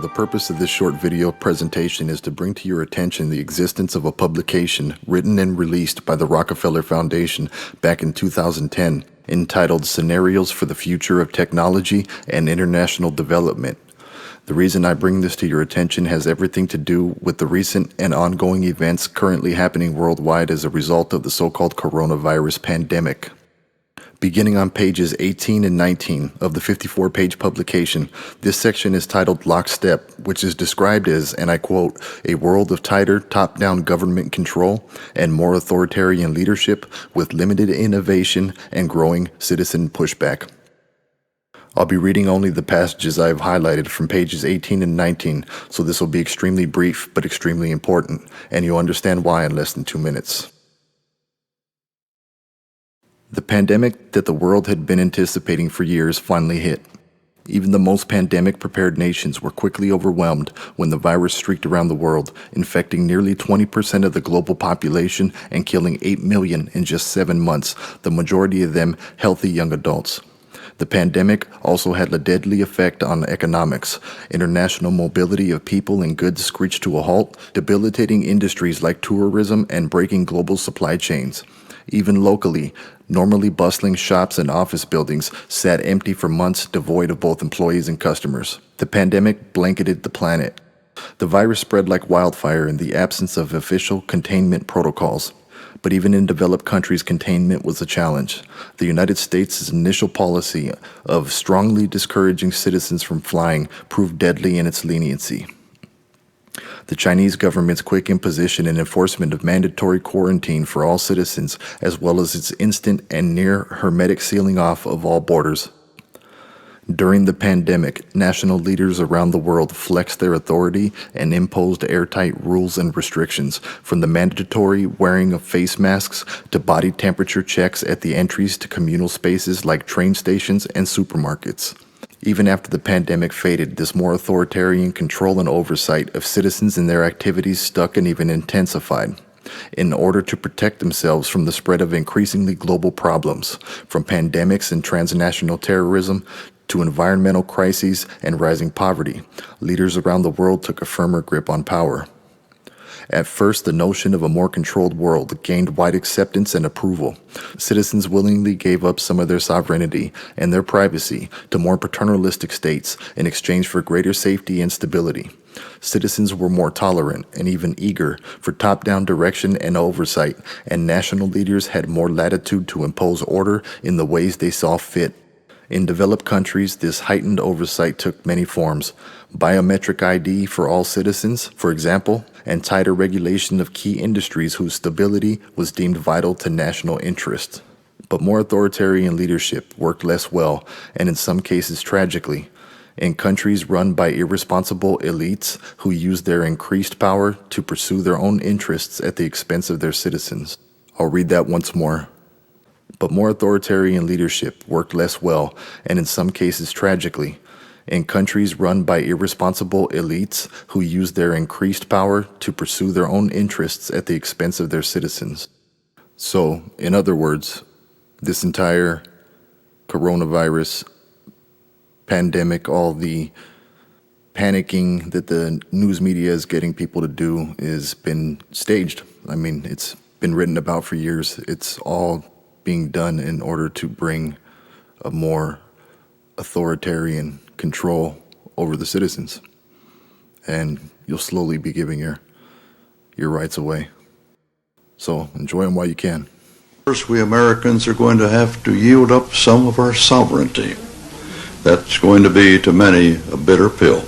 The purpose of this short video presentation is to bring to your attention the existence of a publication written and released by the Rockefeller Foundation back in 2010 entitled Scenarios for the Future of Technology and International Development. The reason I bring this to your attention has everything to do with the recent and ongoing events currently happening worldwide as a result of the so-called coronavirus pandemic. Beginning on pages 18 and 19 of the 54-page publication, this section is titled Lockstep, which is described as, and I quote, a world of tighter top-down government control and more authoritarian leadership with limited innovation and growing citizen pushback. I'll be reading only the passages I have highlighted from pages 18 and 19, so this will be extremely brief but extremely important, and you'll understand why in less than 2 minutes. The pandemic that the world had been anticipating for years finally hit. Even the most pandemic-prepared nations were quickly overwhelmed when the virus streaked around the world, infecting nearly 20% of the global population and killing 8 million in just 7 months, the majority of them healthy young adults. The pandemic also had a deadly effect on economics. International mobility of people and goods screeched to a halt, debilitating industries like tourism and breaking global supply chains. Even locally, normally bustling shops and office buildings sat empty for months, devoid of both employees and customers. The pandemic blanketed the planet. The virus spread like wildfire in the absence of official containment protocols. But even in developed countries, containment was a challenge. The United States' initial policy of strongly discouraging citizens from flying proved deadly in its leniency. The Chinese government's quick imposition and enforcement of mandatory quarantine for all citizens, as well as its instant and near hermetic sealing off of all borders. During the pandemic, national leaders around the world flexed their authority and imposed airtight rules and restrictions, from the mandatory wearing of face masks to body temperature checks at the entries to communal spaces like train stations and supermarkets. Even after the pandemic faded, this more authoritarian control and oversight of citizens and their activities stuck and even intensified. In order to protect themselves from the spread of increasingly global problems, from pandemics and transnational terrorism to environmental crises and rising poverty, leaders around the world took a firmer grip on power. At first, the notion of a more controlled world gained wide acceptance and approval. Citizens willingly gave up some of their sovereignty and their privacy to more paternalistic states in exchange for greater safety and stability. Citizens were more tolerant and even eager for top-down direction and oversight, and national leaders had more latitude to impose order in the ways they saw fit. In developed countries, this heightened oversight took many forms. Biometric ID for all citizens, for example, and tighter regulation of key industries whose stability was deemed vital to national interest. But more authoritarian leadership worked less well, and in some cases tragically, in countries run by irresponsible elites who used their increased power to pursue their own interests at the expense of their citizens. I'll read that once more. But more authoritarian leadership worked less well, and in some cases tragically, in countries run by irresponsible elites who used their increased power to pursue their own interests at the expense of their citizens. So, in other words, this entire coronavirus pandemic, all the panicking that the news media is getting people to do has been staged. I mean, it's been written about for years. It's all being done in order to bring a more authoritarian control over the citizens. And you'll slowly be giving your rights away. So enjoy them while you can. First, we Americans are going to have to yield up some of our sovereignty. That's going to be, to many, a bitter pill.